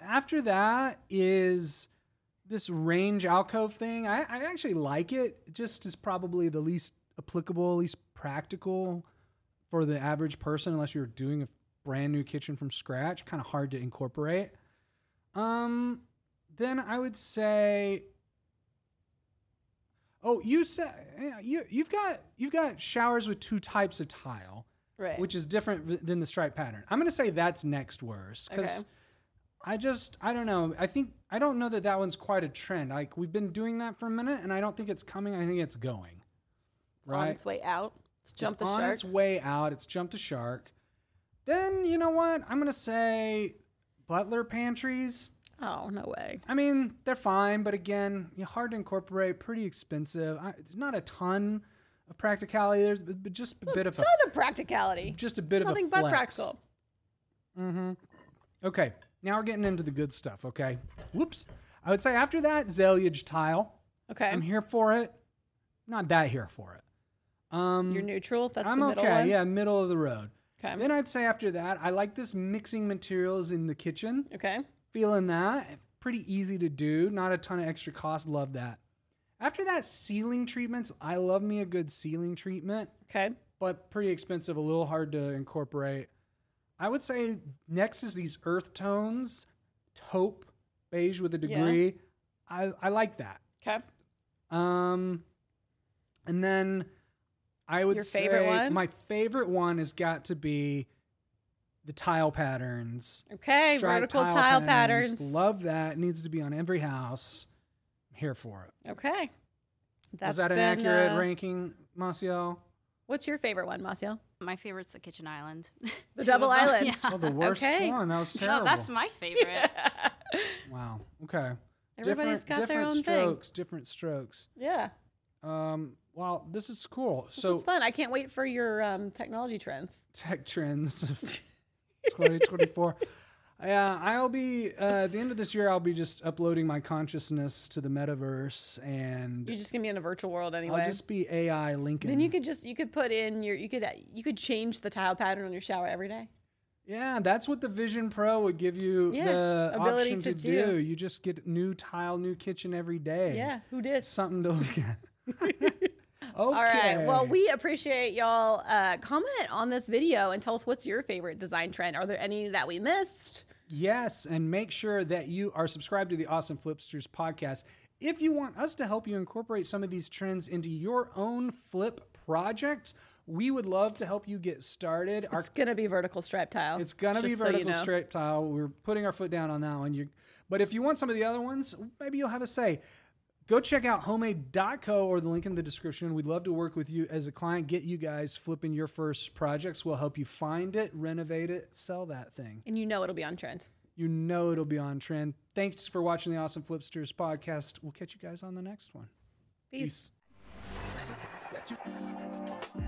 after that is this range alcove thing. I actually like it. It just is probably the least applicable, least practical for the average person unless you're doing a brand new kitchen from scratch. Kind of hard to incorporate. Then I would say, you said you've got showers with two types of tile, right? Which is different than the stripe pattern. I'm going to say that's next worst because I don't know. I don't know that one's quite a trend. Like we've been doing that for a minute, and I don't think it's coming. I think it's going. It's on its way out. It's jumped the shark. On its way out. It's jumped the shark. Then you know what? I'm going to say butler pantries. Oh, no way. I mean, they're fine, but again, hard to incorporate, pretty expensive. It's not a ton of practicality. There's just a bit of ton of practicality. Just a bit of nothing a flex. but practical. Mm-hmm. Okay, now we're getting into the good stuff, okay? Whoops. I would say after that, Zeliage tile. Okay. I'm here for it. Not that here for it. You're neutral? That's I'm the middle okay. one? Yeah, middle of the road. Okay. Then I'd say after that, I like this mixing materials in the kitchen. Okay. Feeling that. Pretty easy to do. Not a ton of extra cost. Love that. After that, ceiling treatments. I love me a good ceiling treatment. Okay. But pretty expensive. A little hard to incorporate. I would say next is these earth tones. Taupe. Beige with a degree. Yeah. I like that. Okay. And then I would say favorite one? My favorite one has got to be the tile patterns. Okay, vertical tile patterns. Love that. Needs to be on every house. I'm here for it. Okay. Was that an accurate ranking, Massiel? What's your favorite one, Massiel? My favorite's the kitchen island. The double islands. Yeah. Oh, the worst one. That was terrible. No, that's my favorite. Wow. Okay. Everybody's got their own strokes, thing. Different strokes. Yeah. Wow, this is cool. This is fun. I can't wait for your technology trends. Tech trends of 2024. Yeah, I'll be at the end of this year. I'll be just uploading my consciousness to the metaverse, and you're just gonna be in a virtual world anyway. I'll just be AI Lincoln. Then you could put in you could change the tile pattern on your shower every day. Yeah, that's what the Vision Pro would give you the ability option to do. You just get new tile, new kitchen every day. Yeah, who did? Something to look at. Okay. All right. Well, we appreciate y'all. Comment on this video and tell us what's your favorite design trend. Are there any that we missed? Yes, and make sure that you are subscribed to the Awesome Flipsters podcast. If you want us to help you incorporate some of these trends into your own flip project, we would love to help you get started. It's going to be vertical stripe tile. It's going to be vertical stripe tile. We're putting our foot down on that one. But if you want some of the other ones, maybe you'll have a say. Go check out homemade.co or the link in the description. We'd love to work with you as a client, get you guys flipping your first projects. We'll help you find it, renovate it, sell that thing. And you know it'll be on trend. You know it'll be on trend. Thanks for watching the Awesome Flipsters podcast. We'll catch you guys on the next one. Peace. Peace.